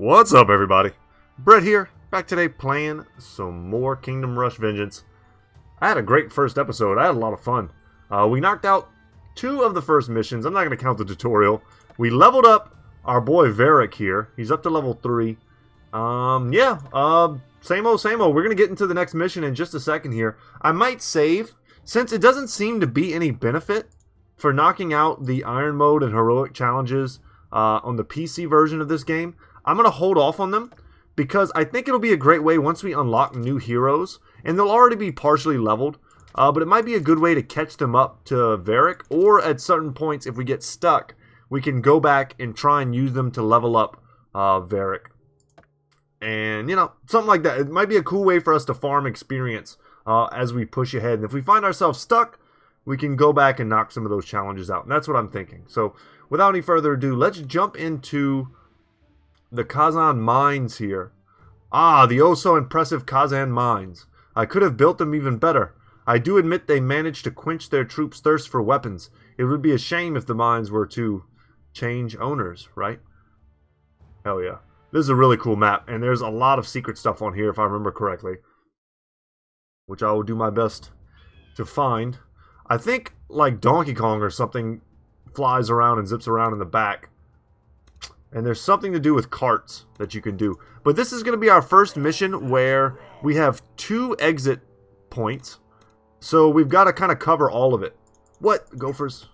What's up, everybody? Brett here, back today playing some more Kingdom Rush Vengeance. I had a great first episode. I had a lot of fun. We knocked out 2 of the first missions. I'm not going to count the tutorial. We leveled up our boy Varric here. He's up to level 3. Same old, same old. We're going to get into the next mission in just a second here. I might save, since it doesn't seem to be any benefit for knocking out the Iron Mode and Heroic challenges on the PC version of this game. I'm going to hold off on them because I think it'll be a great way once we unlock new heroes, and they'll already be partially leveled, but it might be a good way to catch them up to Varric, or at certain points if we get stuck, we can go back and try and use them to level up Varric. And, you know, something like that. It might be a cool way for us to farm experience as we push ahead. And if we find ourselves stuck, we can go back and knock some of those challenges out. And that's what I'm thinking. So, without any further ado, let's jump into the Kazan mines here. Ah, the oh so impressive Kazan mines. I could have built them even better. I do admit they managed to quench their troops' thirst for weapons. It would be a shame if the mines were to change owners, right? Hell yeah. This is a really cool map, and there's a lot of secret stuff on here if I remember correctly, which I will do my best to find. I think like Donkey Kong or something flies around and zips around in the back. And there's something to do with carts that you can do. But this is going to be our first mission where we have 2 exit points. So we've got to kind of cover all of it. What? Gophers?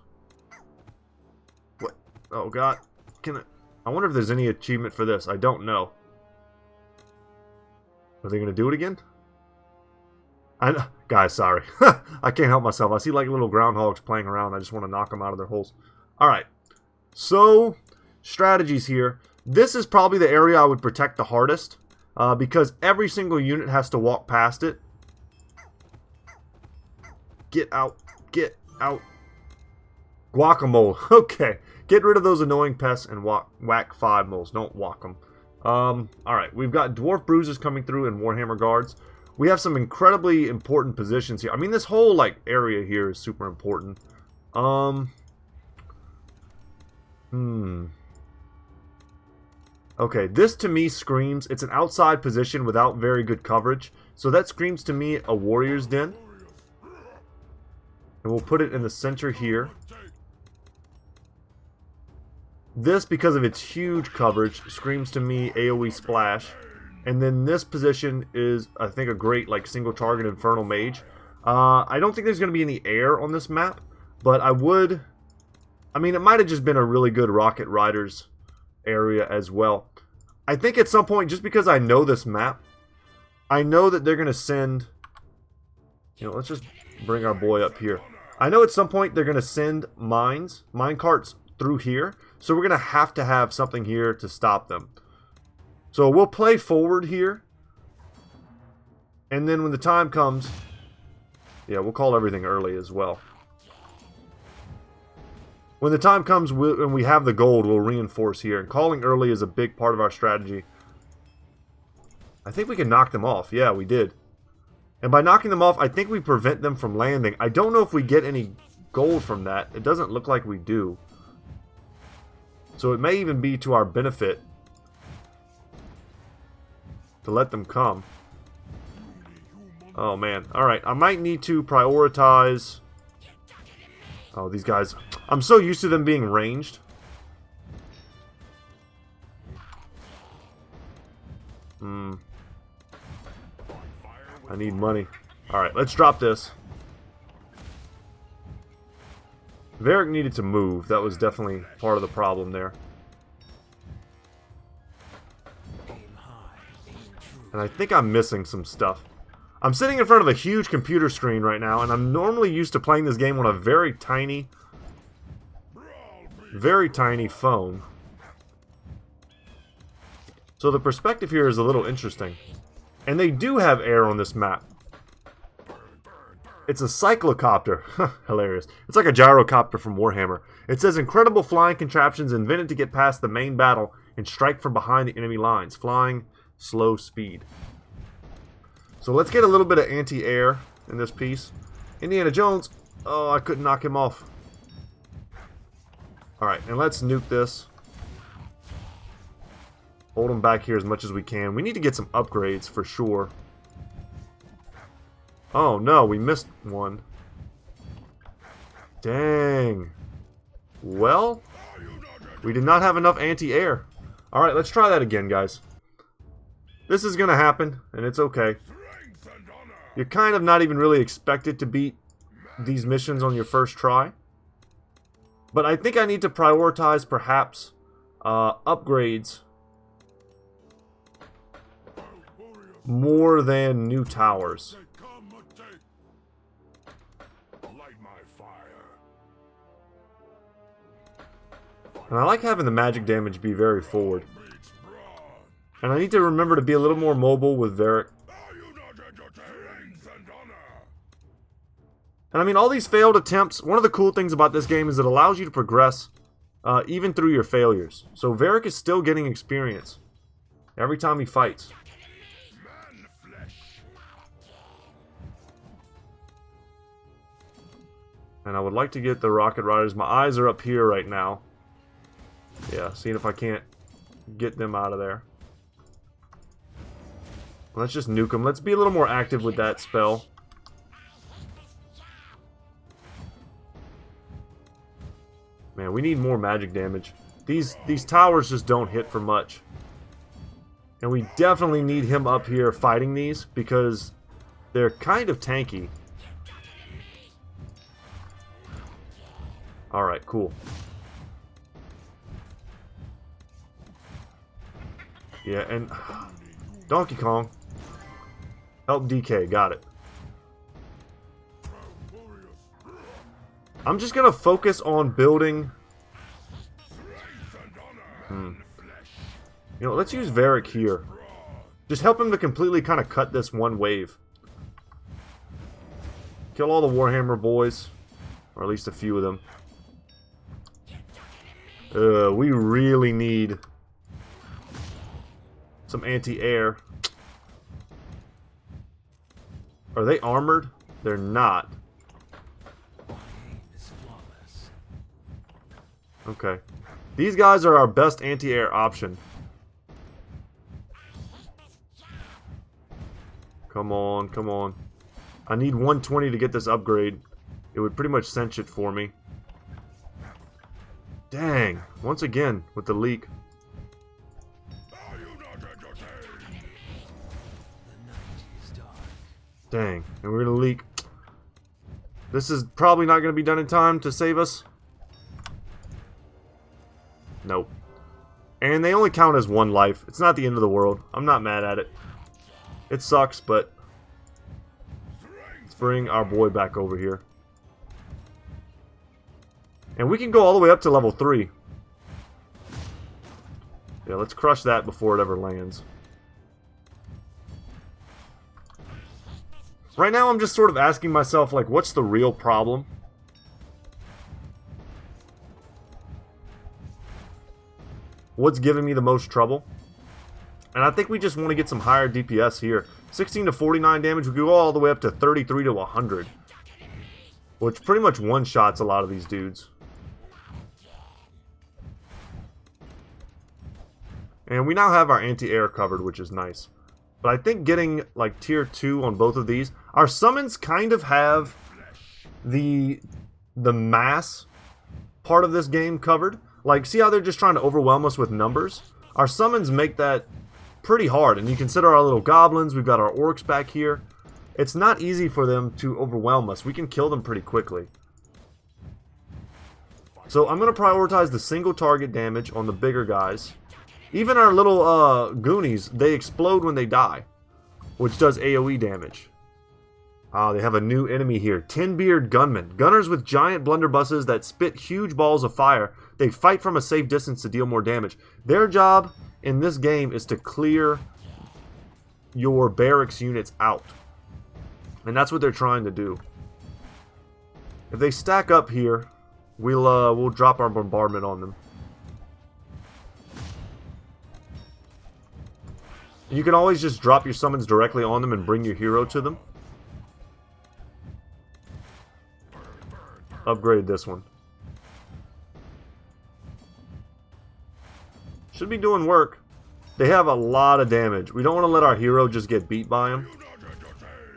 What? Oh, God. I wonder if there's any achievement for this. I don't know. Are they going to do it again? Guys, sorry. I can't help myself. I see like little groundhogs playing around. I just want to knock them out of their holes. Alright. So, strategies here. This is probably the area I would protect the hardest. Because every single unit has to walk past it. Get out. Get out. Guacamole. Okay. Get rid of those annoying pests and whack 5 moles. Don't walk them. Alright. We've got Dwarf Bruisers coming through and Warhammer Guards. We have some incredibly important positions here. I mean, this whole, like, area here is super important. Okay, this to me screams, it's an outside position without very good coverage. So that screams to me a warrior's den. And we'll put it in the center here. This, because of its huge coverage, screams to me AoE splash. And then this position is, I think, a great, like, single target Infernal Mage. I don't think there's going to be any air on this map, but I mean, it might have just been a really good Rocket Riders area as well. I think at some point, just because I know this map, I know that they're going to send, you know, let's just bring our boy up here. I know at some point they're going to send mine carts through here, so we're going to have something here to stop them. So we'll play forward here, and then when the time comes, yeah, we'll call everything early as well. When the time comes and we have the gold, we'll reinforce here. And calling early is a big part of our strategy. I think we can knock them off. Yeah, we did. And by knocking them off, I think we prevent them from landing. I don't know if we get any gold from that. It doesn't look like we do. So it may even be to our benefit to let them come. Oh, man. Alright, I might need to prioritize. Oh, these guys. I'm so used to them being ranged. I need money. Alright, let's drop this. Varric needed to move. That was definitely part of the problem there. And I think I'm missing some stuff. I'm sitting in front of a huge computer screen right now, and I'm normally used to playing this game on a very tiny phone. So the perspective here is a little interesting. And they do have air on this map. It's a cyclocopter. Hilarious. It's like a gyrocopter from Warhammer. It says incredible flying contraptions invented to get past the main battle and strike from behind the enemy lines. Flying slow speed. So let's get a little bit of anti-air in this piece. Indiana Jones. Oh, I couldn't knock him off. Alright, and let's nuke this. Hold them back here as much as we can. We need to get some upgrades for sure. Oh no, we missed one. Dang. Well, we did not have enough anti-air. Alright, let's try that again, guys. This is going to happen, and it's okay. You're kind of not even really expected to beat these missions on your first try. But I think I need to prioritize, perhaps, upgrades more than new towers. And I like having the magic damage be very forward. And I need to remember to be a little more mobile with Varric. And I mean, all these failed attempts, one of the cool things about this game is it allows you to progress even through your failures. So Varric is still getting experience every time he fights. And I would like to get the Rocket Riders. My eyes are up here right now. Yeah, seeing if I can't get them out of there. Let's just nuke them. Let's be a little more active with that spell. Man, we need more magic damage. These towers just don't hit for much. And we definitely need him up here fighting these because they're kind of tanky. Alright, cool. Yeah, and Donkey Kong. Help DK, got it. I'm just gonna focus on building. You know, let's use Varric here. Just help him to completely kind of cut this one wave. Kill all the Warhammer boys. Or at least a few of them. We really need some anti-air. Are they armored? They're not. Okay. These guys are our best anti-air option. Come on, come on. I need 120 to get this upgrade. It would pretty much cinch it for me. Dang. Once again, with the leak. Dang. And we're gonna leak. This is probably not gonna be done in time to save us. Nope. And they only count as one life. It's not the end of the world. I'm not mad at it. It sucks, but let's bring our boy back over here. And we can go all the way up to level 3. Yeah, let's crush that before it ever lands. Right now I'm just sort of asking myself, like, what's the real problem? What's giving me the most trouble? And I think we just want to get some higher DPS here. 16 to 49 damage, we could go all the way up to 33 to 100. Which pretty much one-shots a lot of these dudes. And we now have our anti-air covered, which is nice. But I think getting, like, tier 2 on both of these... Our summons kind of have the mass part of this game covered. Like, see how they're just trying to overwhelm us with numbers? Our summons make that pretty hard. And you consider our little goblins, we've got our orcs back here. It's not easy for them to overwhelm us. We can kill them pretty quickly. So I'm going to prioritize the single target damage on the bigger guys. Even our little goonies, they explode when they die, which does AoE damage. Ah, they have a new enemy here. Tin-Beard Gunmen. Gunners with giant blunderbusses that spit huge balls of fire. They fight from a safe distance to deal more damage. Their job in this game is to clear your barracks units out. And that's what they're trying to do. If they stack up here, we'll drop our bombardment on them. You can always just drop your summons directly on them and bring your hero to them. Upgrade this one. Should be doing work. They have a lot of damage. We don't want to let our hero just get beat by him.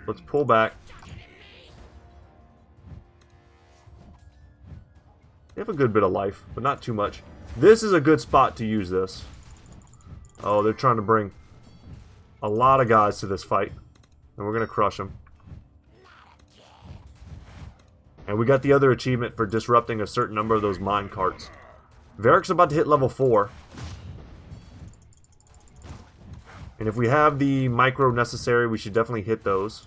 Let's pull back. They have a good bit of life, but not too much. This is a good spot to use this. Oh, they're trying to bring a lot of guys to this fight. And we're going to crush them. And we got the other achievement for disrupting a certain number of those mine carts. Varric's about to hit level 4. And if we have the micro necessary, we should definitely hit those.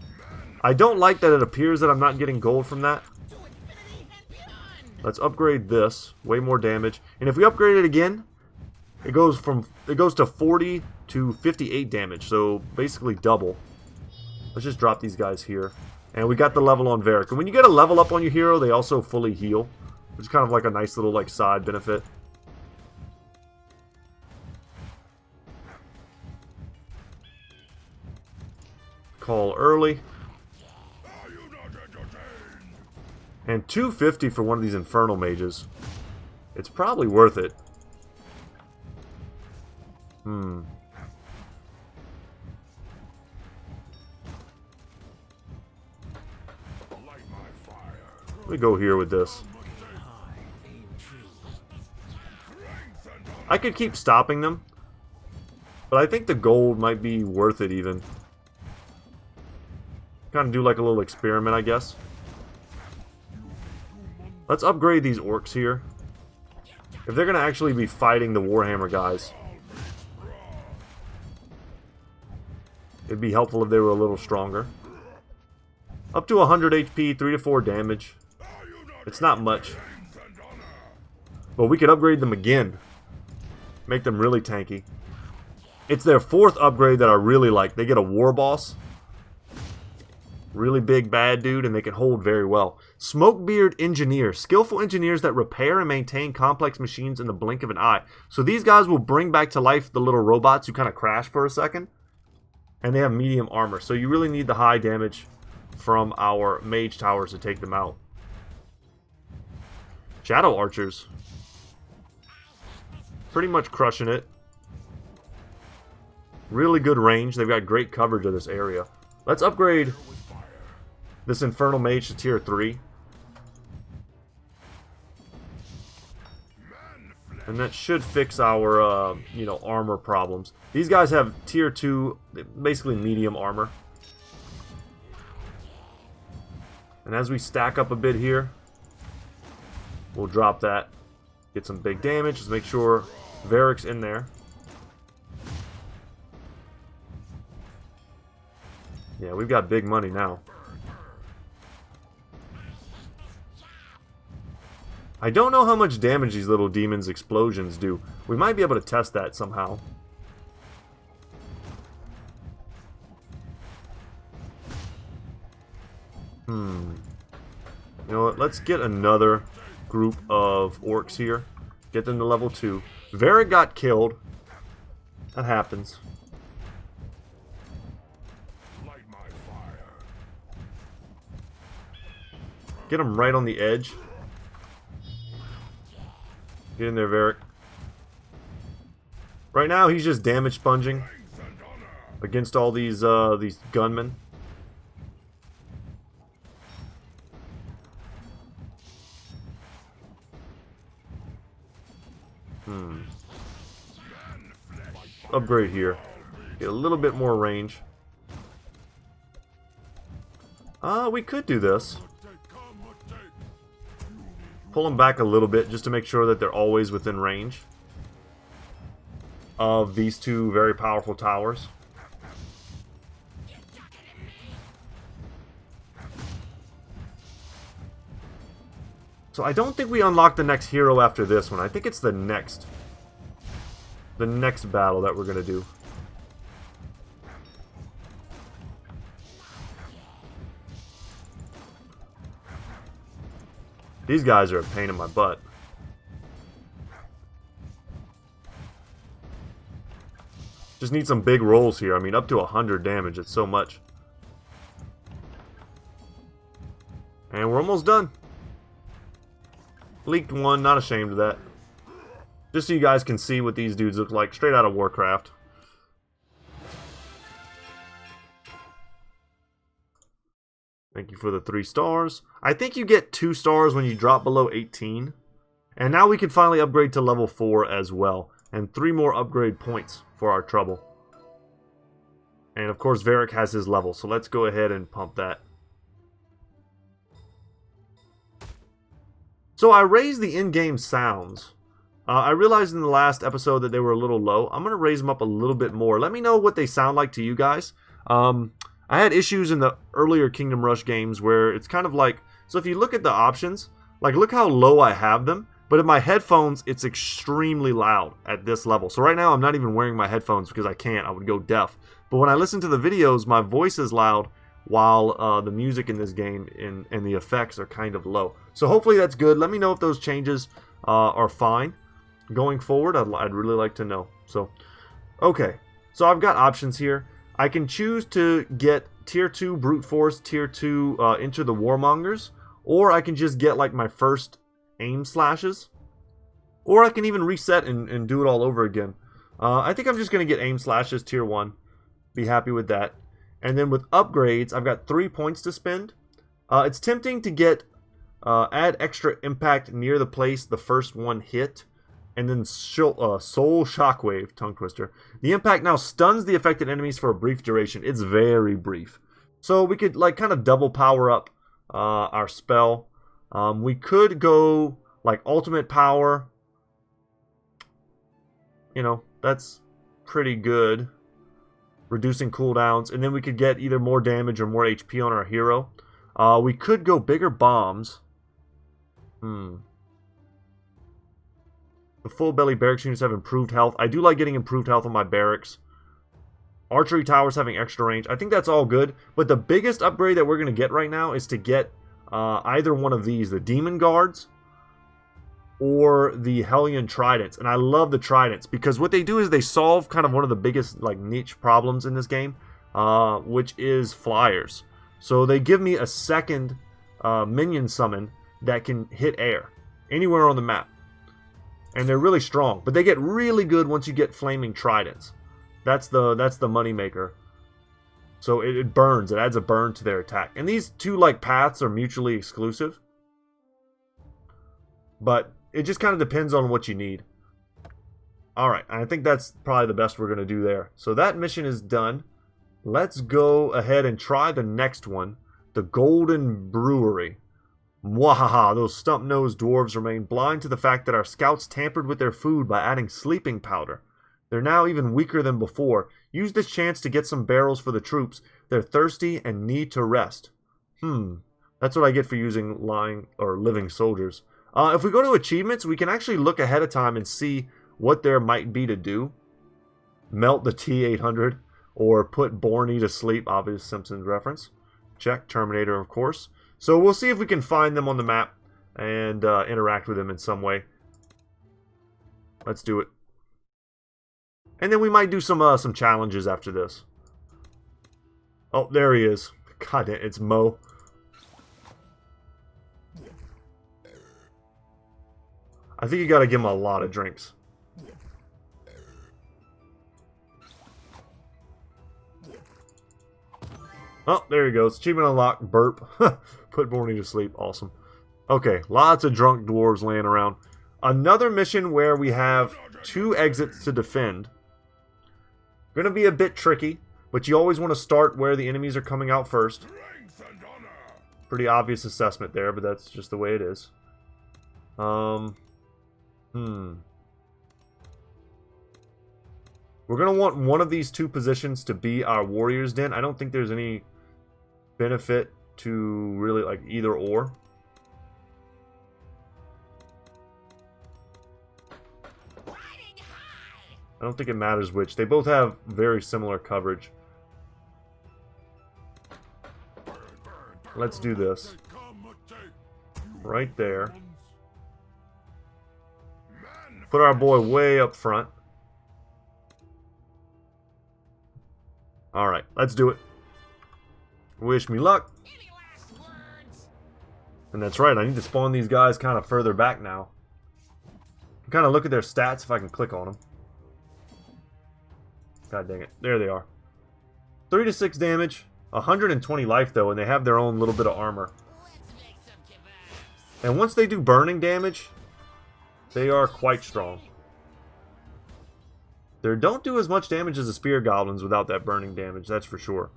I don't like that it appears that I'm not getting gold from that. Let's upgrade this. Way more damage. And if we upgrade it again, it goes to 40 to 58 damage. So basically double. Let's just drop these guys here. And we got the level on Varric. And when you get a level up on your hero, they also fully heal. Which is kind of like a nice little like side benefit. Call early. And 250 for one of these Infernal Mages. It's probably worth it. We go here with this. I could keep stopping them, but I think the gold might be worth it even. Kind of do like a little experiment, I guess. Let's upgrade these orcs here. If they're going to actually be fighting the Warhammer guys, it'd be helpful if they were a little stronger. Up to 100 HP, 3 to 4 damage. It's not much. But we could upgrade them again. Make them really tanky. It's their 4th upgrade that I really like. They get a War Boss. Really big bad dude, and they can hold very well. Smokebeard Engineer. Skillful engineers that repair and maintain complex machines in the blink of an eye. So these guys will bring back to life the little robots who kind of crash for a second. And they have medium armor. So you really need the high damage from our mage towers to take them out. Shadow Archers. Pretty much crushing it. Really good range. They've got great coverage of this area. Let's upgrade this Infernal Mage to tier 3. And that should fix our, armor problems. These guys have tier 2, basically medium armor. And as we stack up a bit here, we'll drop that. Get some big damage. Just make sure Varric's in there. Yeah, we've got big money now. I don't know how much damage these little demons' explosions do. We might be able to test that somehow. You know what? Let's get another group of orcs here. Get them to level 2. Varric got killed. That happens. Get him right on the edge. Get in there, Varric. Right now, he's just damage sponging against all these gunmen. Upgrade here. Get a little bit more range. We could do this. Pull them back a little bit just to make sure that they're always within range of these two very powerful towers. So I don't think we unlock the next hero after this one. I think it's the next battle that we're going to do. These guys are a pain in my butt. Just need some big rolls here. I mean, up to 100 damage. It's so much. And we're almost done. Leaked one. Not ashamed of that. Just so you guys can see what these dudes look like. Straight out of Warcraft. Thank you for the 3 stars. I think you get 2 stars when you drop below 18. And now we can finally upgrade to level 4 as well. And 3 more upgrade points for our trouble. And of course, Varric has his level, so let's go ahead and pump that. So I raised the in-game sounds. I realized in the last episode that they were a little low. I'm going to raise them up a little bit more. Let me know what they sound like to you guys. I had issues in the earlier Kingdom Rush games where it's kind of like... So if you look at the options, like look how low I have them. But in my headphones, it's extremely loud at this level. So right now, I'm not even wearing my headphones because I can't. I would go deaf. But when I listen to the videos, my voice is loud while the music in this game and the effects are kind of low. So hopefully that's good. Let me know if those changes are fine going forward. I'd really like to know. So, okay. So I've got options here. I can choose to get Tier 2 Brute Force, Tier 2 Enter the Warmongers. Or I can just get like my first aim slashes, or I can even reset and do it all over again. I think I'm just going to get aim slashes tier 1, be happy with that. And then with upgrades, I've got 3 points to spend. It's tempting to get add extra impact near the place the first one hit, and then Soul Shockwave, tongue twister. The impact now stuns the affected enemies for a brief duration. It's very brief, so we could like kind of double power up our spell. We could go like ultimate power. You know, that's pretty good. Reducing cooldowns. And then we could get either more damage or more HP on our hero. We could go bigger bombs. The full belly barracks units have improved health. I do like getting improved health on my barracks. Archery towers having extra range. I think that's all good. But the biggest upgrade that we're going to get right now is to get either one of these, the Demon Guards or the Hellion Tridents. And I love the Tridents because what they do is they solve kind of one of the biggest like niche problems in this game, which is flyers. So they give me a second minion summon that can hit air anywhere on the map. And they're really strong, but they get really good once you get Flaming Tridents. That's the money maker. So it burns. It adds a burn to their attack. And these two like paths are mutually exclusive. But it just kind of depends on what you need. Alright, I think that's probably the best we're going to do there. So that mission is done. Let's go ahead and try the next one. The Golden Brewery. Mwahaha, those stump-nosed dwarves remain blind to the fact that our scouts tampered with their food by adding sleeping powder. They're now even weaker than before. Use this chance to get some barrels for the troops. They're thirsty and need to rest. That's what I get for using lying or living soldiers. If we go to achievements, we can actually look ahead of time and see what there might be to do. Melt the T-800 or put Borny to sleep. Obvious Simpsons reference. Check. Terminator, of course. So we'll see if we can find them on the map and interact with them in some way. Let's do it. And then we might do some challenges after this. Oh, there he is. God damn, it's Mo. I think you gotta give him a lot of drinks. Oh, there he goes. Achievement unlocked. Burp. Put Borny to sleep. Awesome. Okay, lots of drunk dwarves laying around. Another mission where we have 2 exits to defend. Gonna be a bit tricky, but you always want to start where the enemies are coming out first. Pretty obvious assessment there, but that's just the way it is. We're gonna want one of these 2 positions to be our warrior's den. I don't think there's any benefit to really like either or. I don't think it matters which. They both have very similar coverage. Let's do this. Right there. Put our boy way up front. Alright, let's do it. Wish me luck. And that's right, I need to spawn these guys kind of further back now. Kind of look at their stats if I can click on them. God dang it. There they are. 3 to 6 damage. 120 life, though, and they have their own little bit of armor. And once they do burning damage, they are quite strong. They don't do as much damage as the spear goblins without that burning damage, that's for sure.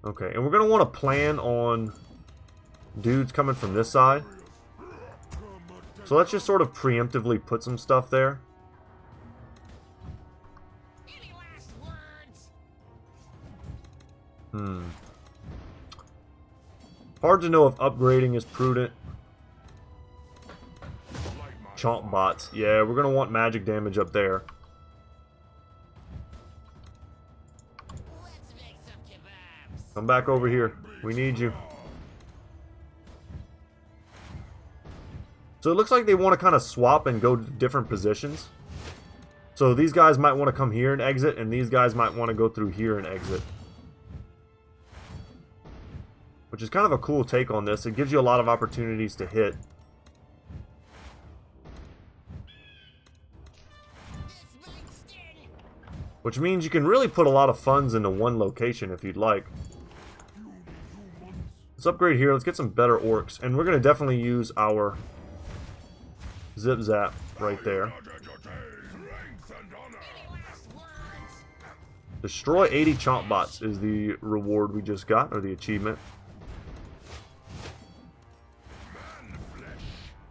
Okay, and we're going to want to plan on dudes coming from this side. So let's just sort of preemptively put some stuff there. Any last words? Hard to know if upgrading is prudent. Chomp bots. Yeah, we're going to want magic damage up there. Let's make some kebabs. Come back over here. We need you. So it looks like they want to kind of swap and go to different positions. So these guys might want to come here and exit, and these guys might want to go through here and exit. Which is kind of a cool take on this. It gives you a lot of opportunities to hit. Which means you can really put a lot of funds into one location if you'd like. Let's upgrade here. Let's get some better orcs. And we're going to definitely use our Zip Zap right there. Destroy 80 Chomp Bots is the reward we just got, or the achievement.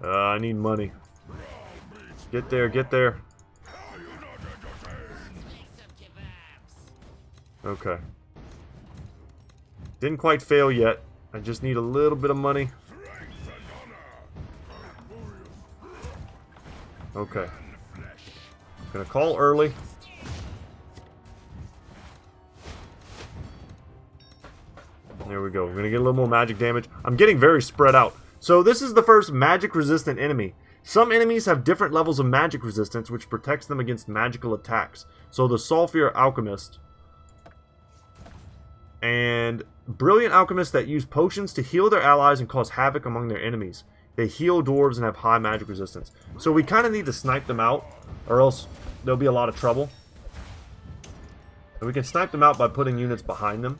I need money. Get there, get there. Okay. Didn't quite fail yet. I just need a little bit of money. Okay. Gonna call early. There we go. We're gonna get a little more magic damage. I'm getting very spread out. So this is the first magic resistant enemy. Some enemies have different levels of magic resistance, which protects them against magical attacks. So the Sulfur Alchemist and Brilliant Alchemists that use potions to heal their allies and cause havoc among their enemies. They heal dwarves and have high magic resistance. So we kind of need to snipe them out, or else there'll be a lot of trouble. And we can snipe them out by putting units behind them.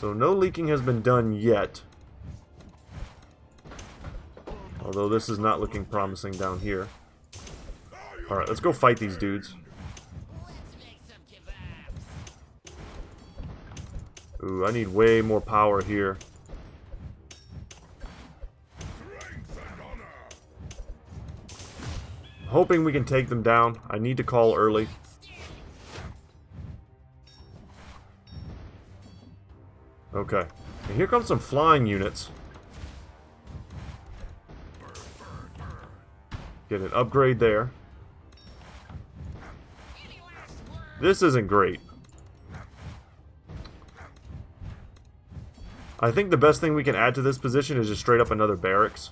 So no leaking has been done yet. Although this is not looking promising down here. Alright, let's go fight these dudes. Ooh, I need way more power here. Hoping we can take them down. I need to call early. Okay. And here comes some flying units. Get an upgrade there. This isn't great. I think the best thing we can add to this position is just straight up another barracks.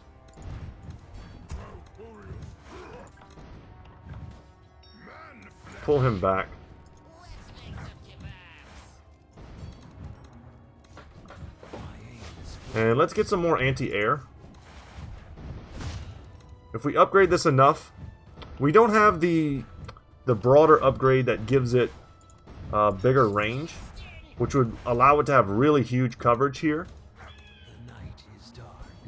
Pull him back. And let's get some more anti-air. If we upgrade this enough, we don't have the broader upgrade that gives it bigger range, which would allow it to have really huge coverage here.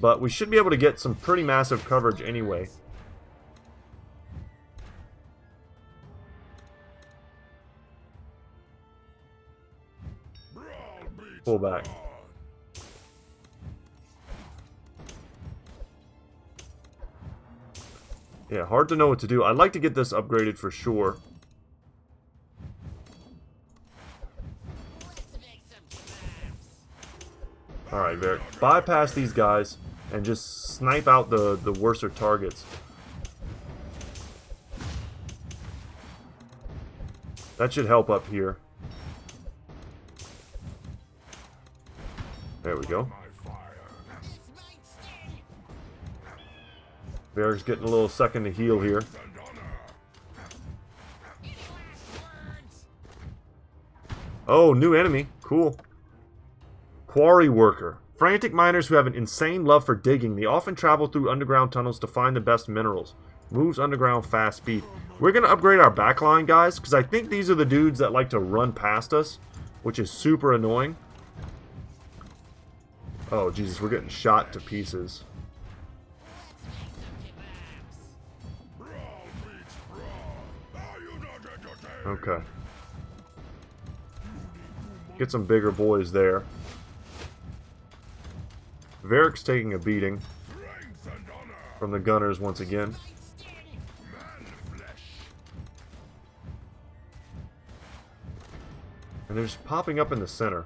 But we should be able to get some pretty massive coverage anyway. Pull back. Yeah, hard to know what to do. I'd like to get this upgraded for sure. Alright, Varric. Bypass these guys and just snipe out the worser targets. That should help up here. There we go. Varric's getting a little second to heal here. Oh, new enemy. Cool. Quarry Worker. Frantic miners who have an insane love for digging. They often travel through underground tunnels to find the best minerals. Moves underground, fast speed. We're going to upgrade our backline, guys, because I think these are the dudes that like to run past us, which is super annoying. Oh, Jesus, we're getting shot to pieces. Okay. Get some bigger boys there. Varric's taking a beating from the gunners once again. And they're just popping up in the center.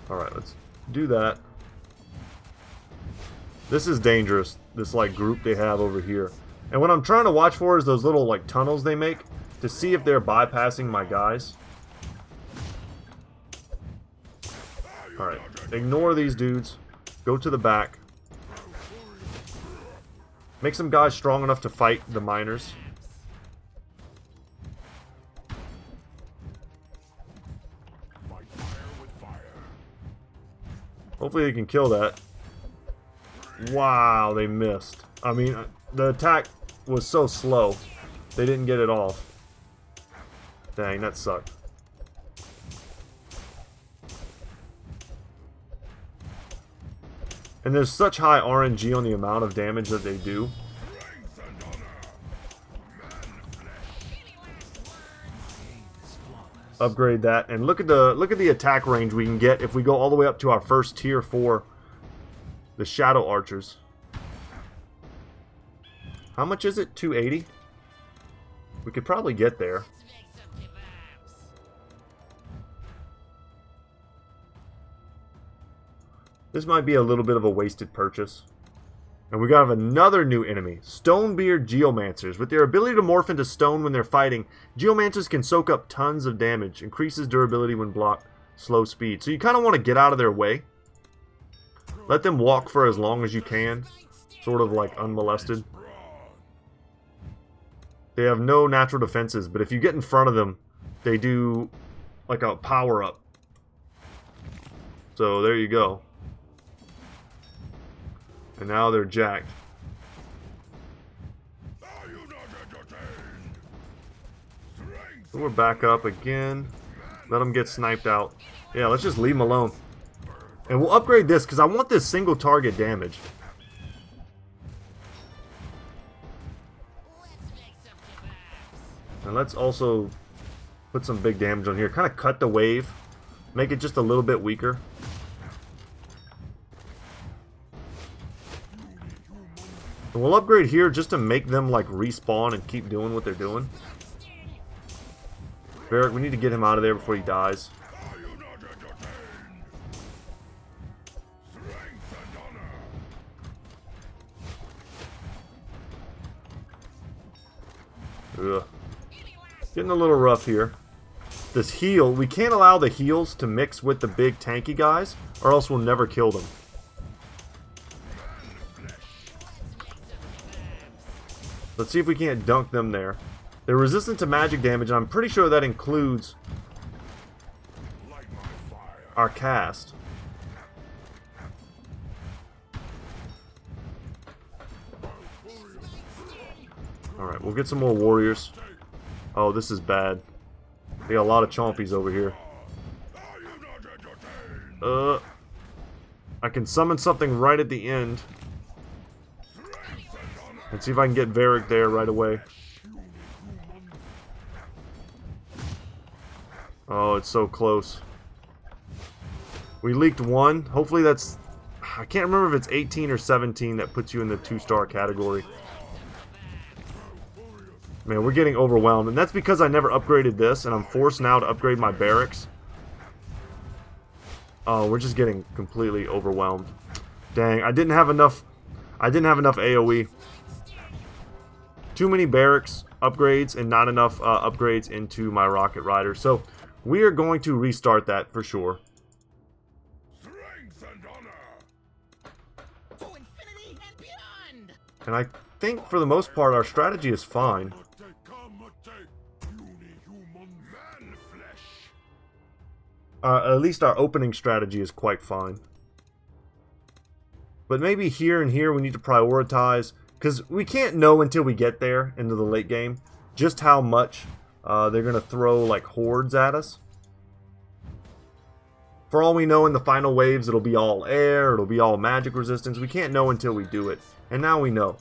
Alright, let's do that. This is dangerous, this like group they have over here. And what I'm trying to watch for is those little like tunnels they make to see if they're bypassing my guys. Alright, ignore these dudes. Go to the back. Make some guys strong enough to fight the miners. Hopefully they can kill that. Wow, they missed. I mean, the attack was so slow. They didn't get it off. Dang, that sucked. And there's such high RNG on the amount of damage that they do. Upgrade that, and look at the attack range we can get if we go all the way up to our first tier 4, the Shadow Archers. How much is it? 280? We could probably get there. This might be a little bit of a wasted purchase. And we got another new enemy, Stonebeard Geomancers. With their ability to morph into stone when they're fighting, Geomancers can soak up tons of damage, increases durability when blocked, slow speed. So you kind of want to get out of their way. Let them walk for as long as you can, sort of like unmolested. They have no natural defenses, but if you get in front of them, they do like a power up. So there you go. And now they're jacked. So we're back up again. Let them get sniped out. Yeah, let's just leave them alone. And we'll upgrade this because I want this single target damage. And let's also put some big damage on here. Kind of cut the wave. Make it just a little bit weaker. And we'll upgrade here just to make them like respawn and keep doing what they're doing. Varric, we need to get him out of there before he dies. Ugh. Getting a little rough here. This heal, we can't allow the heals to mix with the big tanky guys, or else we'll never kill them. Let's see if we can't dunk them there. They're resistant to magic damage, and I'm pretty sure that includes our cast. Alright, we'll get some more warriors. Oh, this is bad. They got a lot of chompies over here. I can summon something right at the end. Let's see if I can get Varric there right away. Oh, it's so close. We leaked one. Hopefully that's... I can't remember if it's 18 or 17 that puts you in the 2-star category. Man, we're getting overwhelmed. And that's because I never upgraded this, and I'm forced now to upgrade my barracks. Oh, we're just getting completely overwhelmed. Dang, I didn't have enough AoE. Too many barracks upgrades and not enough upgrades into my rocket rider. So we are going to restart that for sure. Strength and honor. To infinity and beyond. And I think for the most part our strategy is fine. At least our opening strategy is quite fine. But maybe here and here we need to prioritize, because we can't know until we get there into the late game just how much they're going to throw like hordes at us. For all we know, in the final waves it'll be all air, it'll be all magic resistance. We can't know until we do it. And now we know.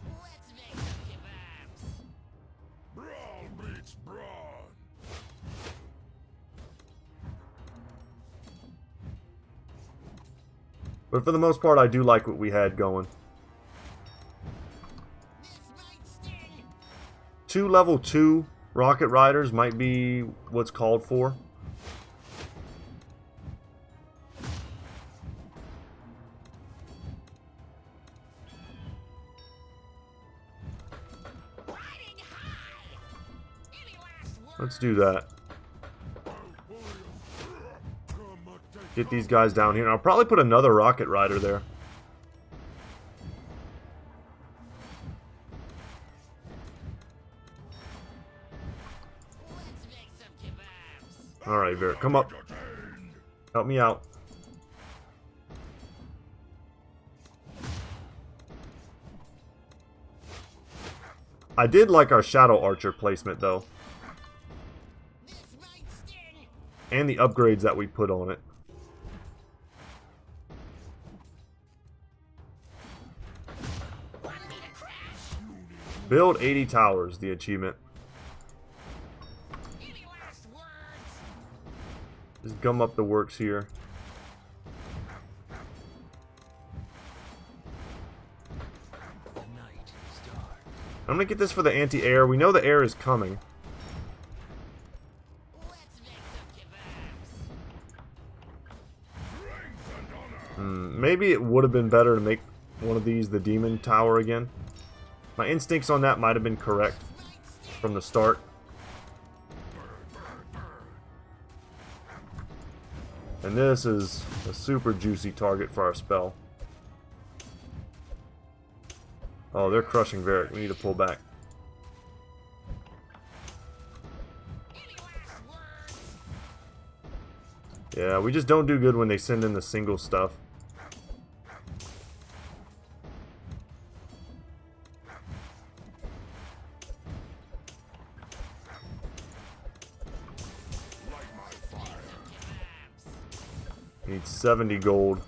But for the most part, I do like what we had going. 2 level 2 rocket riders might be what's called for. Let's do that. Get these guys down here. And I'll probably put another rocket rider there. Alright, Vera, come up. Help me out. I did like our Shadow Archer placement, though. And the upgrades that we put on it. Build 80 towers, the achievement. Just gum up the works here. I'm gonna get this for the anti-air. We know the air is coming. Maybe it would have been better to make one of these the demon tower again. My instincts on that might have been correct from the start. And this is a super juicy target for our spell. Oh, they're crushing Varric. We need to pull back. Yeah, we just don't do good when they send in the single stuff. Need 70 gold.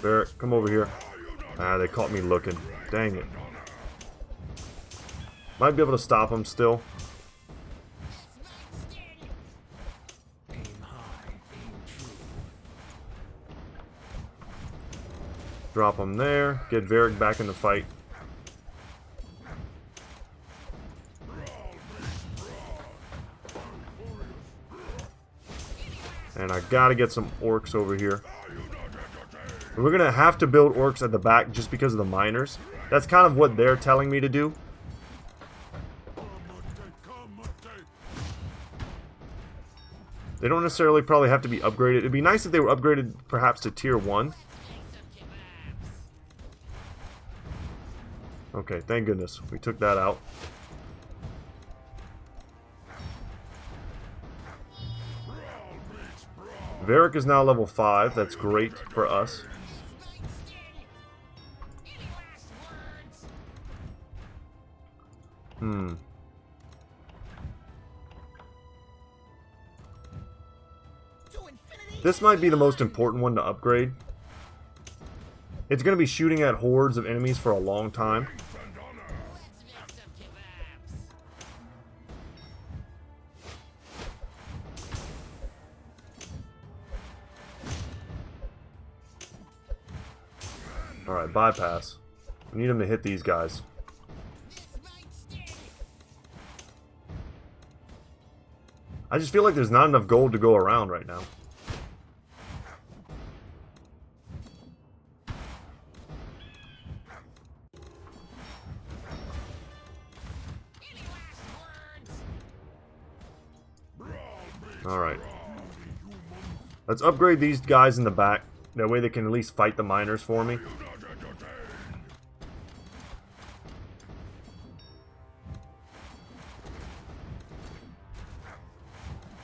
Barrett, come over here. Ah, they caught me looking. Dang it. Might be able to stop them still. Drop them there. Get Varric back in the fight. And I gotta get some orcs over here. And we're gonna have to build orcs at the back just because of the miners. That's kind of what they're telling me to do. They don't necessarily probably have to be upgraded. It'd be nice if they were upgraded perhaps to tier 1. Okay, thank goodness. We took that out. Varric is now level 5. That's great for us. This might be the most important one to upgrade. It's going to be shooting at hordes of enemies for a long time. Alright, bypass. We need him to hit these guys. I just feel like there's not enough gold to go around right now. Alright. Let's upgrade these guys in the back. That way they can at least fight the miners for me.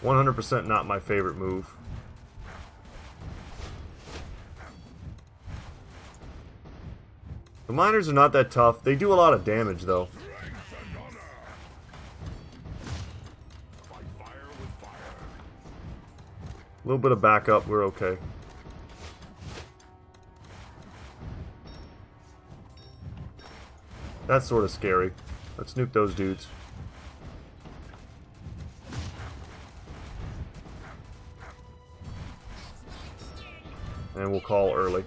100% not my favorite move. The miners are not that tough. They do a lot of damage, though. A little bit of backup, we're okay. That's sort of scary. Let's nuke those dudes. And we'll call early.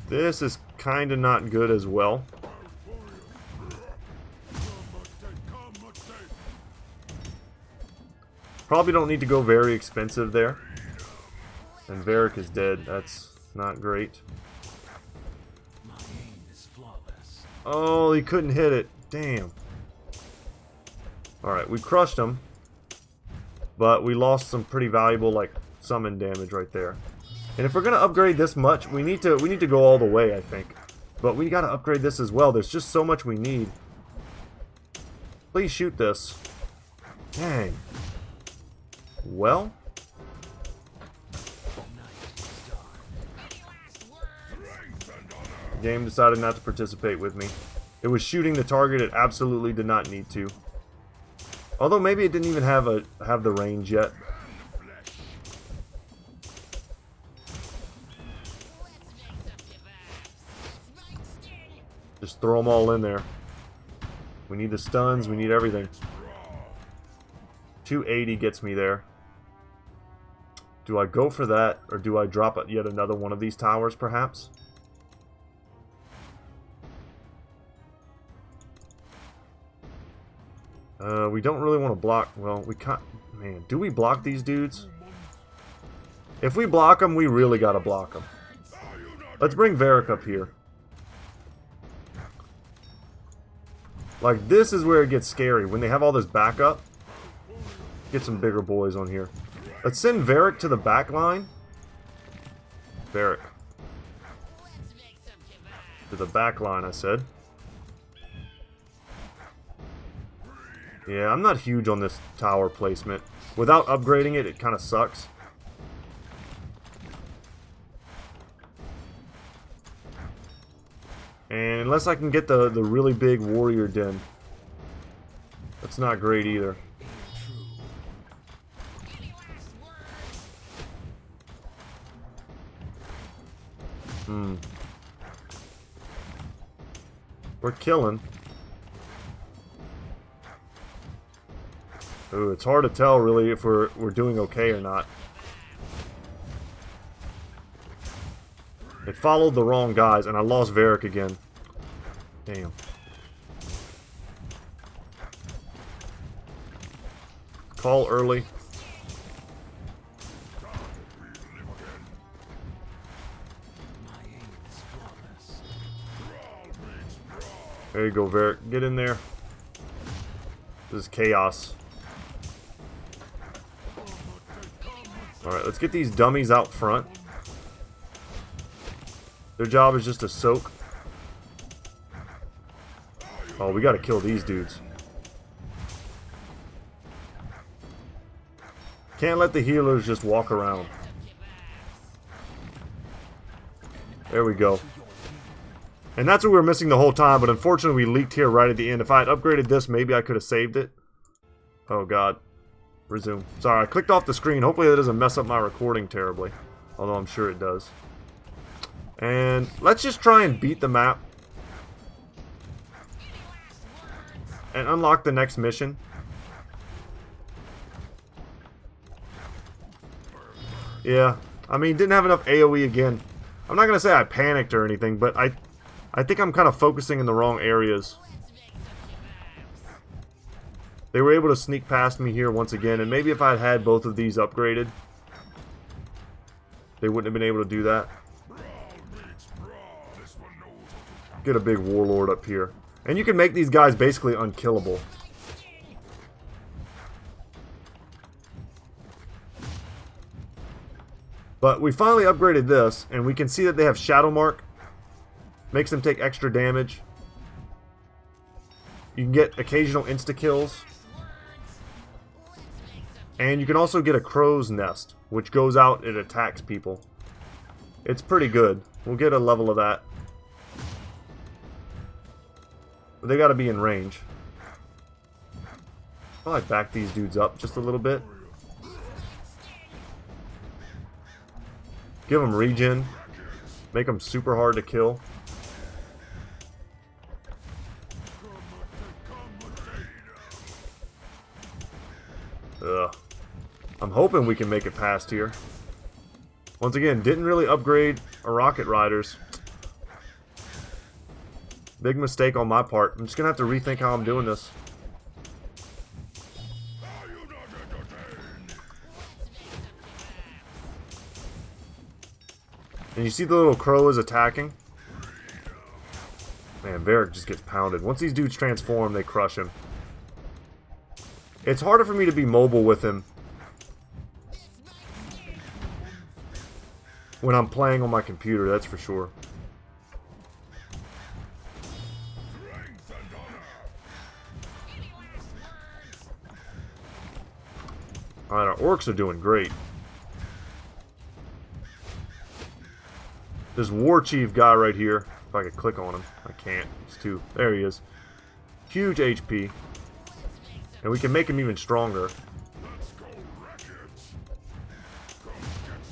This is kind of not good as well. Probably don't need to go very expensive there. And Varric is dead. That's not great. Oh, he couldn't hit it. Damn. Alright, we crushed him. But we lost some pretty valuable, like, summon damage right there. And if we're gonna upgrade this much, we need to go all the way, I think. But we gotta upgrade this as well. There's just so much we need. Please shoot this. Dang. Well. The game decided not to participate with me. It was shooting the target it absolutely did not need to. Although maybe it didn't even have the range yet. Just throw them all in there. We need the stuns, we need everything. 280 gets me there. Do I go for that, or do I drop yet another one of these towers, perhaps? We don't really want to block... Well, we can't... Man, do we block these dudes? If we block them, we really gotta block them. Let's bring Varric up here. Like, this is where it gets scary. When they have all this backup. Get some bigger boys on here. Let's send Varric to the back line. Varric. To the back line, I said. Yeah, I'm not huge on this tower placement. Without upgrading it, it kind of sucks. And unless I can get the really big warrior den. That's not great either. We're killing. Ooh, it's hard to tell really if we're doing okay or not. It followed the wrong guys, and I lost Varric again. Damn. Call early. There you go, Varric. Get in there. This is chaos. Alright, let's get these dummies out front. Their job is just to soak. Oh, we gotta kill these dudes. Can't let the healers just walk around. There we go. And that's what we were missing the whole time, but unfortunately we leaked here right at the end. If I had upgraded this, maybe I could have saved it. Oh god. Resume. Sorry, I clicked off the screen. Hopefully that doesn't mess up my recording terribly. Although I'm sure it does. And let's just try and beat the map. And unlock the next mission. Yeah. I mean, didn't have enough AoE again. I'm not going to say I panicked or anything, but I think I'm kind of focusing in the wrong areas. They were able to sneak past me here once again, and maybe if I had had both of these upgraded, they wouldn't have been able to do that. Get a big warlord up here. And you can make these guys basically unkillable. But we finally upgraded this, and we can see that they have Shadow Mark. Makes them take extra damage. You can get occasional insta-kills. And you can also get a crow's nest, which goes out and attacks people. It's pretty good. We'll get a level of that. But they gotta be in range. Probably back these dudes up just a little bit. Give them regen. Make them super hard to kill. Ugh. I'm hoping we can make it past here. Once again, didn't really upgrade our rocket riders. Big mistake on my part. I'm just gonna have to rethink how I'm doing this. And you see the little crow is attacking? Man, Varric just gets pounded. Once these dudes transform, they crush him. It's harder for me to be mobile with him when I'm playing on my computer, that's for sure. Alright, our orcs are doing great. This war chief guy right here, if I could click on him, I can't. It's too. There he is. Huge HP. And we can make him even stronger.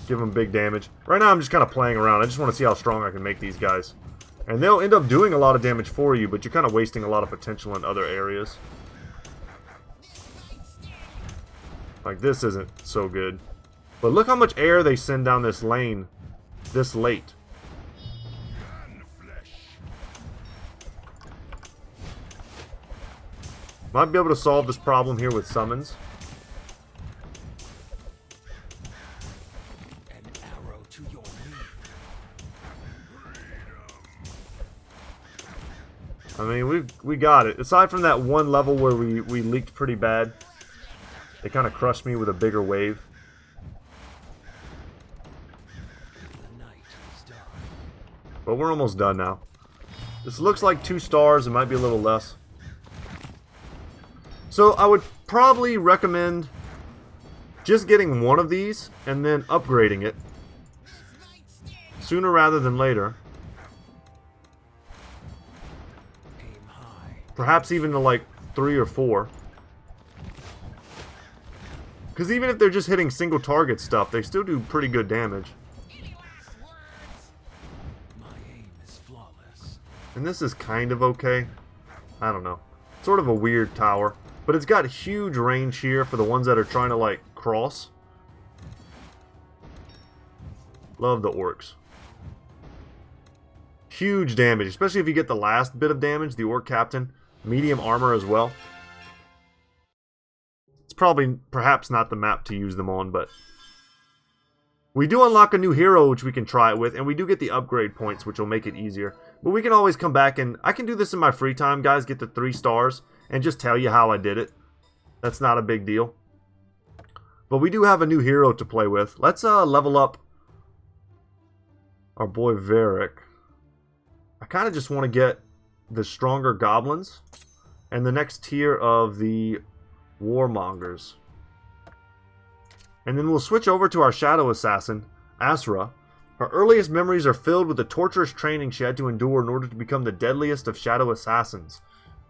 Give him big damage. Right now I'm just kind of playing around. I just want to see how strong I can make these guys. And they'll end up doing a lot of damage for you, but you're kind of wasting a lot of potential in other areas. Like this isn't so good. But look how much air they send down this lane this late. Might be able to solve this problem here with summons. An arrow to your knee. I mean, we got it. Aside from that one level where we leaked pretty bad. They kind of crushed me with a bigger wave. The night is dark. But we're almost done now. This looks like 2 stars. It might be a little less. So I would probably recommend just getting one of these and then upgrading it sooner rather than later. Aim high. Perhaps even to like 3 or 4. Because even if they're just hitting single target stuff, they still do pretty good damage. Any last words? My aim is flawless. And this is kind of okay. I don't know. Sort of a weird tower. But it's got huge range here for the ones that are trying to, like, cross. Love the orcs. Huge damage, especially if you get the last bit of damage, the orc captain. Medium armor as well. It's probably, perhaps not the map to use them on, but... We do unlock a new hero which we can try it with, and we do get the upgrade points, which will make it easier. But we can always come back and... I can do this in my free time, guys, get the 3 stars, and just tell you how I did it. That's not a big deal. But we do have a new hero to play with. Let's level up our boy Varric. I kind of just want to get the stronger goblins and the next tier of the warmongers. And then we'll switch over to our shadow assassin, Asra. Her earliest memories are filled with the torturous training she had to endure in order to become the deadliest of shadow assassins.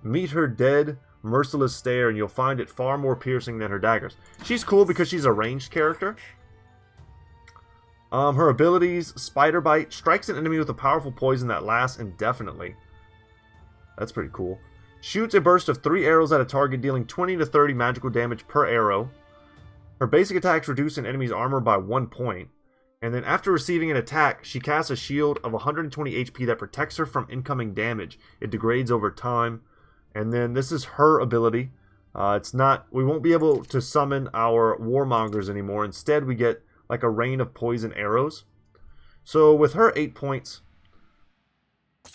Meet her dead, merciless stare and you'll find it far more piercing than her daggers. She's cool because she's a ranged character. Her abilities, Spider Bite, strikes an enemy with a powerful poison that lasts indefinitely. That's pretty cool. Shoots a burst of 3 arrows at a target, dealing 20 to 30 magical damage per arrow. Her basic attacks reduce an enemy's armor by 1 point. And then after receiving an attack, she casts a shield of 120 HP that protects her from incoming damage. It degrades over time. And then this is her ability. We won't be able to summon our warmongers anymore. Instead, we get like a rain of poison arrows. So with her 8 points,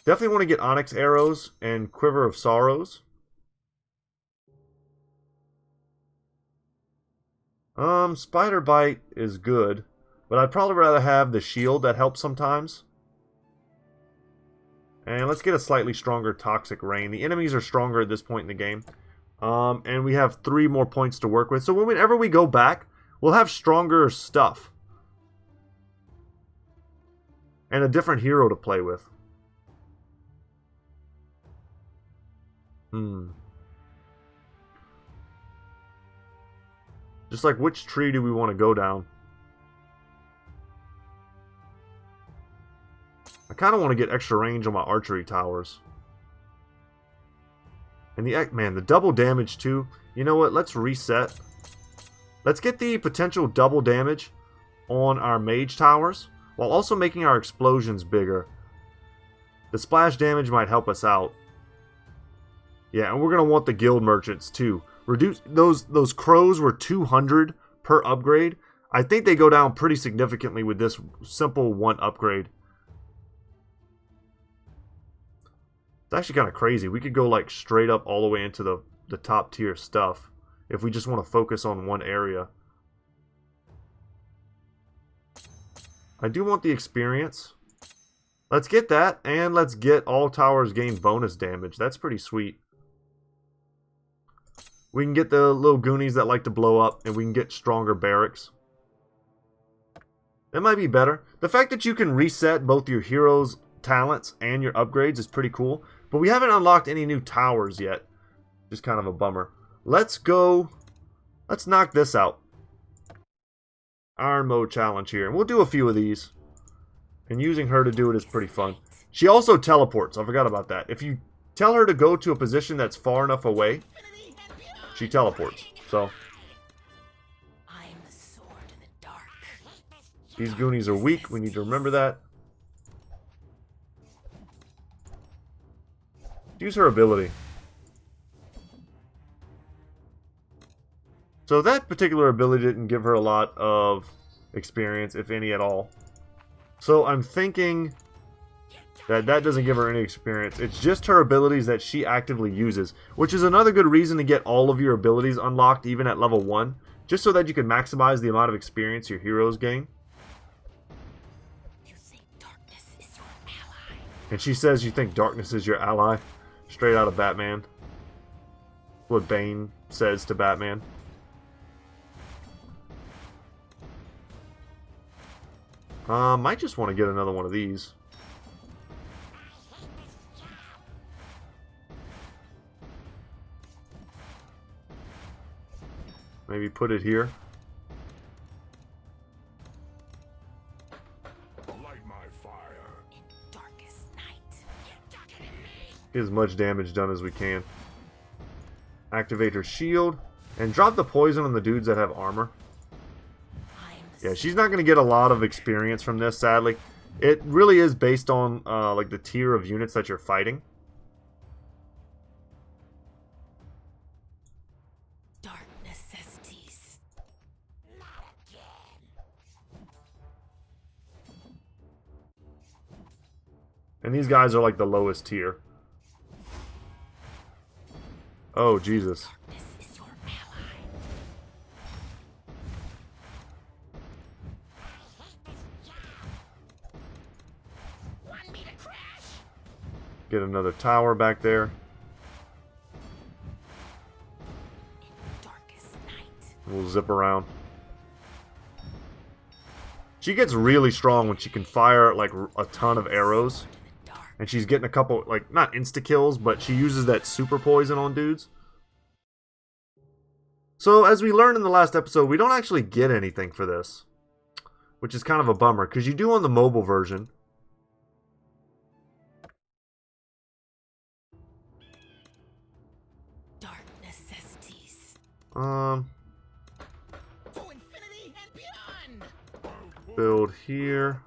definitely want to get Onyx arrows and Quiver of Sorrows. Spider Bite is good, but I'd probably rather have the shield that helps sometimes. And let's get a slightly stronger Toxic Rain. The enemies are stronger at this point in the game. And we have 3 more points to work with. So whenever we go back, we'll have stronger stuff. And a different hero to play with. Just like, which tree do we want to go down? I kind of want to get extra range on my archery towers. And the double damage too. You know what? Let's reset. Let's get the potential double damage on our mage towers, while also making our explosions bigger. The splash damage might help us out. Yeah, and we're going to want the guild merchants too. Reduce those crows were 200 per upgrade. I think they go down pretty significantly with this simple 1 upgrade. It's actually kind of crazy. We could go like straight up all the way into the top tier stuff if we just want to focus on one area. I do want the experience. Let's get that, and let's get all towers gain bonus damage. That's pretty sweet. We can get the little goonies that like to blow up, and we can get stronger barracks. That might be better. The fact that you can reset both your heroes' talents and your upgrades is pretty cool. But we haven't unlocked any new towers yet. Just kind of a bummer. Let's go. Let's knock this out. Iron mode challenge here. And we'll do a few of these. And using her to do it is pretty fun. She also teleports. I forgot about that. If you tell her to go to a position that's far enough away, she teleports. So these goonies are weak. We need to remember that. Use her ability. So that particular ability didn't give her a lot of experience, if any at all. So I'm thinking that doesn't give her any experience. It's just her abilities that she actively uses, which is another good reason to get all of your abilities unlocked even at level 1, just so that you can maximize the amount of experience your heroes gain. You think darkness is your ally? And she says you think darkness is your ally. Straight out of Batman. What Bane says to Batman. Might just want to get another one of these. Maybe put it here. Light my fire. In darkest night. Get as much damage done as we can. Activate her shield. And drop the poison on the dudes that have armor. Yeah, she's not going to get a lot of experience from this, sadly. It really is based on like the tier of units that you're fighting. Dark necessities. And these guys are like the lowest tier. Oh, Jesus. Darkness is your ally. Want me to crash? Get another tower back there. In darkest night. We'll zip around. She gets really strong when she can fire like a ton of arrows. And she's getting a couple, like, not insta-kills, but she uses that super poison on dudes. So, as we learned in the last episode, we don't actually get anything for this. Which is kind of a bummer, because you do on the mobile version. Dark necessities. Um, To infinity and beyond. build here.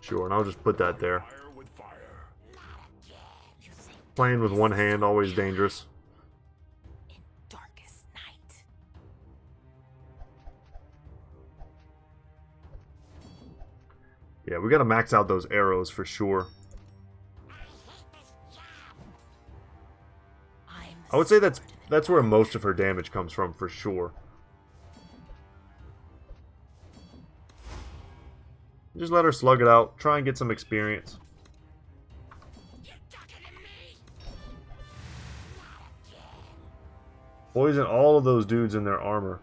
Sure, and I'll just put that there. Fire with fire. You think Playing with one hand, always dangerous. in darkest night. Yeah, we gotta max out those arrows for sure. I would say that's where most of her damage comes from for sure. Just let her slug it out. Try and get some experience. Poison all of those dudes in their armor.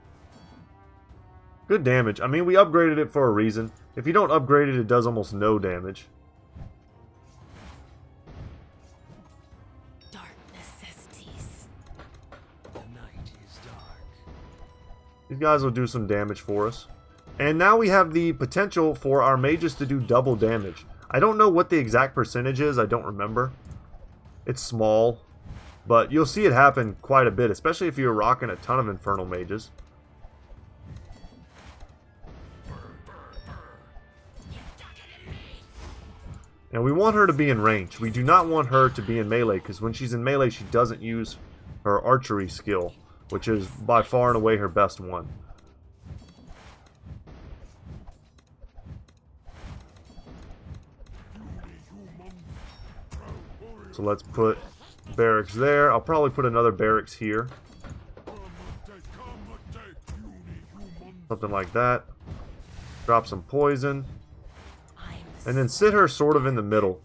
Good damage. I mean, we upgraded it for a reason. If you don't upgrade it, it does almost no damage. Dark necessities. The night is dark. These guys will do some damage for us. And now we have the potential for our mages to do double damage. I don't know what the exact percentage is. I don't remember. It's small. But you'll see it happen quite a bit, especially if you're rocking a ton of Infernal Mages. And we want her to be in range. We do not want her to be in melee, because when she's in melee, she doesn't use her archery skill, which is by far and away her best one. So let's put barracks there. I'll probably put another barracks here. Something like that. Drop some poison. And then sit her sort of in the middle.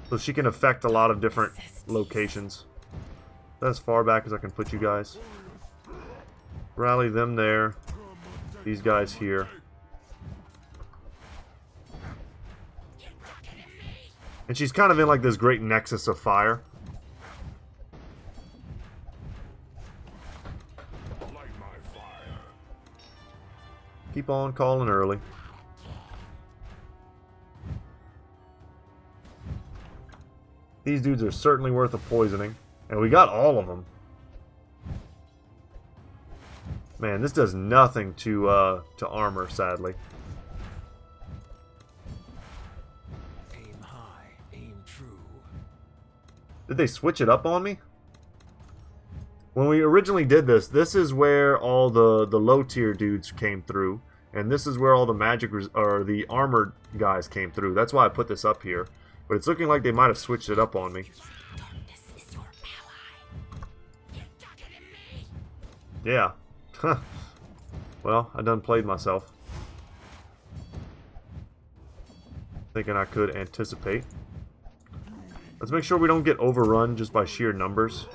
So she can affect a lot of different locations. That's as far back as I can put you guys. Rally them there. These guys here. And she's kind of in like this great nexus of fire. Light my fire. Keep on calling early. These dudes are certainly worth a poisoning. And we got all of them. Man, this does nothing to armor, sadly. Aim high, aim true. Did they switch it up on me? When we originally did this, this is where all the low tier dudes came through. And this is where all the magic or the armored guys came through. That's why I put this up here. But it's looking like they might have switched it up on me. Darkness is your ally. You're talking to me. Yeah. Well, I done played myself. Thinking I could anticipate. Let's make sure we don't get overrun just by sheer numbers.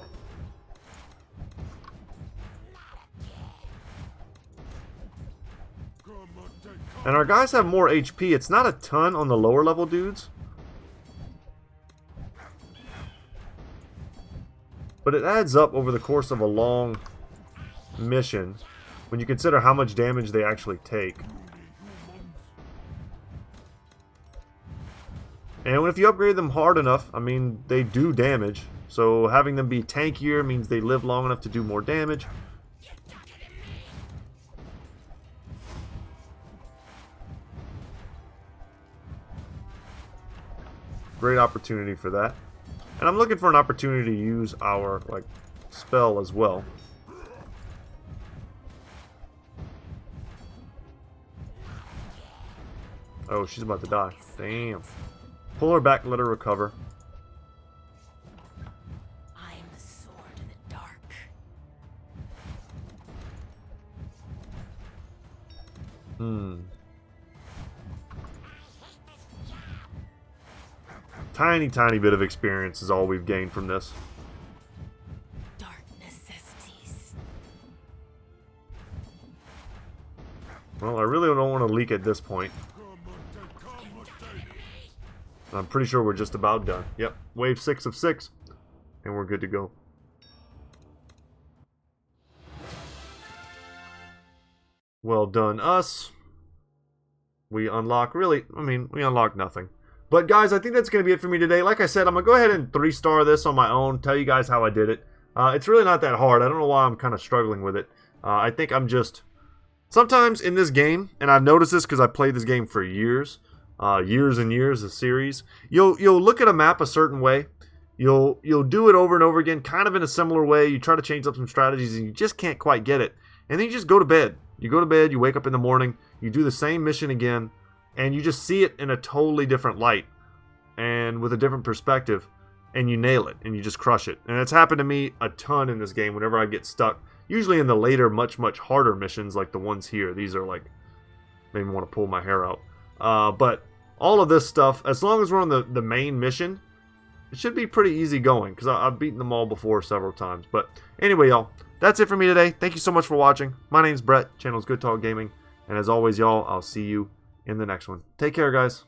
And our guys have more HP. It's not a ton on the lower level dudes. But it adds up over the course of a long mission when you consider how much damage they actually take. And if you upgrade them hard enough, I mean, they do damage. So having them be tankier means they live long enough to do more damage. Great opportunity for that. And I'm looking for an opportunity to use our, like, spell as well. Oh, she's about to die. Damn. Pull her back and let her recover. I am the sword in the dark. Tiny bit of experience is all we've gained from this. Dark necessities. Well, I really don't want to leak at this point. I'm pretty sure we're just about done. Yep, wave 6 of 6, and we're good to go. Well done, us. We unlock, we unlock nothing. But guys, I think that's going to be it for me today. Like I said, I'm going to go ahead and 3-star this on my own, tell you guys how I did it. It's really not that hard. I don't know why I'm kind of struggling with it. I think I'm just... Sometimes in this game, and I've noticed this because I played this game for years and years, a series, you'll look at a map a certain way. You'll do it over and over again, kind of in a similar way. You try to change up some strategies, and you just can't quite get it. And then you just go to bed. You go to bed, you wake up in the morning, you do the same mission again, and you just see it in a totally different light and with a different perspective, and you nail it, and you just crush it. And it's happened to me a ton in this game whenever I get stuck. Usually in the later, much harder missions like the ones here. These are like, made me want to pull my hair out. But all of this stuff, as long as we're on the main mission, it should be pretty easy going, because I've beaten them all before several times. But anyway, y'all, that's it for me today. Thank you so much for watching. My name's Brett, channel's Good Talk Gaming, and as always, y'all, I'll see you in the next one. Take care, guys.